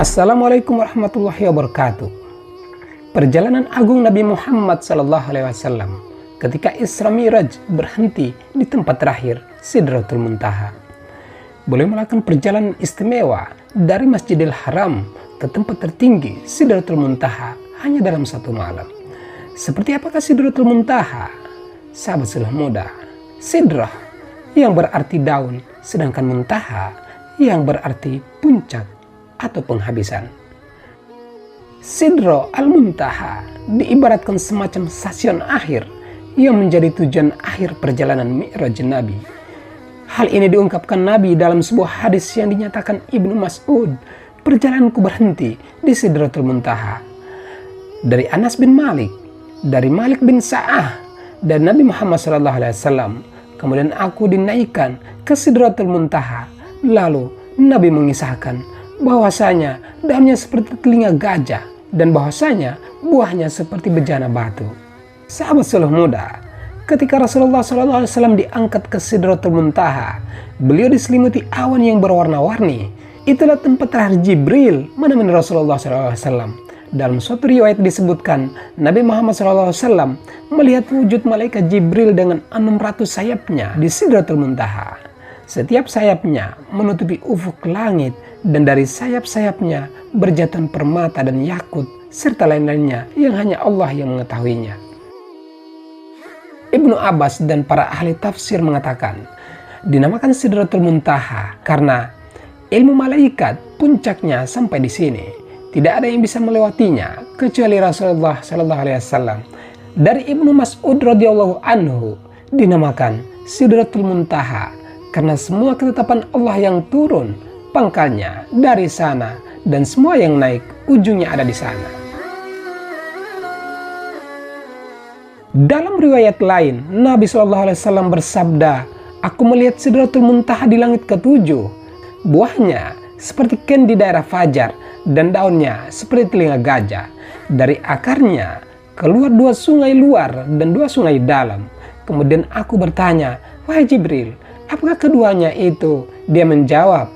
Assalamualaikum warahmatullahi wabarakatuh. Perjalanan agung Nabi Muhammad SAW ketika Isra Mi'raj berhenti di tempat terakhir, Sidratul Muntaha. Beliau melakukan perjalanan istimewa dari Masjidil Haram ke tempat tertinggi, Sidratul Muntaha, hanya dalam satu malam. Seperti apakah Sidratul Muntaha? Sahabat sulh muda, Sidrah yang berarti daun, sedangkan Muntaha yang berarti puncak atau penghabisan. Sidra al-Muntaha diibaratkan semacam stasiun akhir yang menjadi tujuan akhir perjalanan Mi'raj Nabi. Hal ini diungkapkan Nabi dalam sebuah hadis yang dinyatakan Ibnu Mas'ud, perjalananku berhenti di Sidratul Muntaha. Dari Anas bin Malik, dari Malik bin Sa'ah, dan Nabi Muhammad SAW. Kemudian aku dinaikkan ke Sidratul Muntaha. Lalu Nabi mengisahkan bahwasanya daunnya seperti telinga gajah dan bahwasanya buahnya seperti bejana batu. Sahabat sulh muda, ketika Rasulullah SAW diangkat ke Sidratul Muntaha, beliau diselimuti awan yang berwarna-warni. Itulah tempat terakhir Jibril menemani Rasulullah SAW. Dalam suatu riwayat disebutkan, Nabi Muhammad SAW melihat wujud malaikat Jibril dengan 600 sayapnya di Sidratul Muntaha. Setiap sayapnya menutupi ufuk langit, dan dari sayap-sayapnya berjatuhan permata dan yakut serta lain-lainnya yang hanya Allah yang mengetahuinya. Ibnu Abbas dan para ahli tafsir mengatakan dinamakan Sidratul Muntaha karena ilmu malaikat puncaknya sampai di sini. Tidak ada yang bisa melewatinya kecuali Rasulullah SAW. Dari Ibnu Mas'ud radhiyallahu anhu dinamakan Sidratul Muntaha karena semua ketetapan Allah yang turun pangkalnya dari sana, dan semua yang naik ujungnya ada di sana. Dalam riwayat lain, Nabi SAW bersabda, aku melihat Sidratul Muntaha di langit ketujuh. Buahnya seperti ken di daerah Fajar, dan daunnya seperti telinga gajah. Dari akarnya keluar 2 sungai luar dan 2 sungai dalam. Kemudian aku bertanya, wahai Jibril, apakah keduanya itu? Dia menjawab,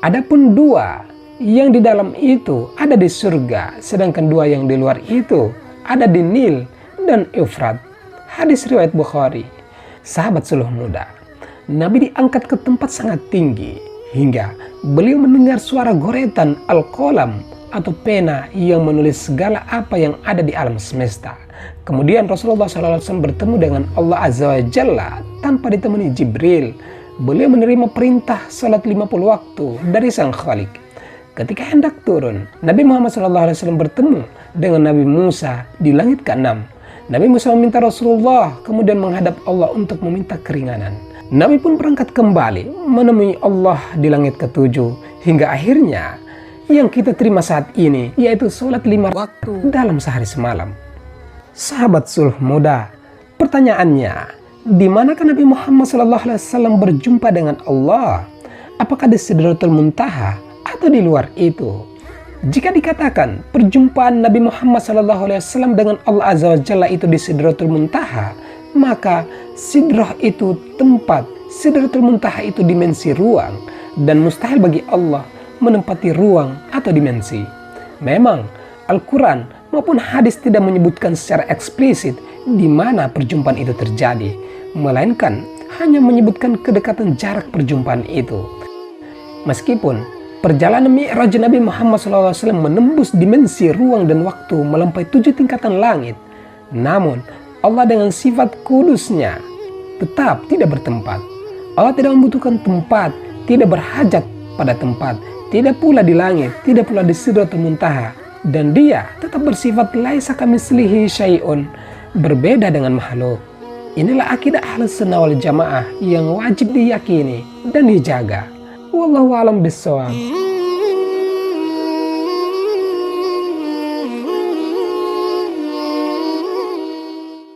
adapun 2 yang di dalam itu ada di surga, sedangkan 2 yang di luar itu ada di Nil dan Efrat. Hadis riwayat Bukhari. Sahabat sulh muda, Nabi diangkat ke tempat sangat tinggi hingga beliau mendengar suara goretan al-qalam atau pena yang menulis segala apa yang ada di alam semesta. Kemudian Rasulullah SAW bertemu dengan Allah Azza wa Jalla tanpa ditemani Jibril. Beliau menerima perintah salat 50 waktu dari Sang Khalik. Ketika hendak turun, Nabi Muhammad SAW bertemu dengan Nabi Musa di langit ke-6. Nabi Musa meminta Rasulullah kemudian menghadap Allah untuk meminta keringanan. Nabi pun berangkat kembali menemui Allah di langit ke-7 hingga akhirnya yang kita terima saat ini yaitu salat 5 waktu dalam sehari semalam. Sahabat sulh muda, pertanyaannya, di manakah Nabi Muhammad SAW berjumpa dengan Allah? Apakah di Sidratul Muntaha atau di luar itu? Jika dikatakan perjumpaan Nabi Muhammad SAW dengan Allah Azza wa Jalla itu di Sidratul Muntaha, maka Sidrah itu tempat, Sidratul Muntaha itu dimensi ruang, dan mustahil bagi Allah menempati ruang atau dimensi. Memang Al-Quran maupun hadis tidak menyebutkan secara eksplisit di mana perjumpaan itu terjadi, melainkan hanya menyebutkan kedekatan jarak perjumpaan itu. Meskipun perjalanan Mi'raj Nabi Muhammad SAW menembus dimensi ruang dan waktu melampaui 7 tingkatan langit, namun Allah dengan sifat kudusnya tetap tidak bertempat. Allah tidak membutuhkan tempat, tidak berhajat pada tempat, tidak pula di langit, tidak pula di Sidratul Muntaha, dan dia tetap bersifat laisa kamitslihi syai'un, berbeda dengan makhluk. Inilah akidah Ahlus Sunnah wal Jamaah yang wajib diyakini dan dijaga. Wallahu a'lam bishawab.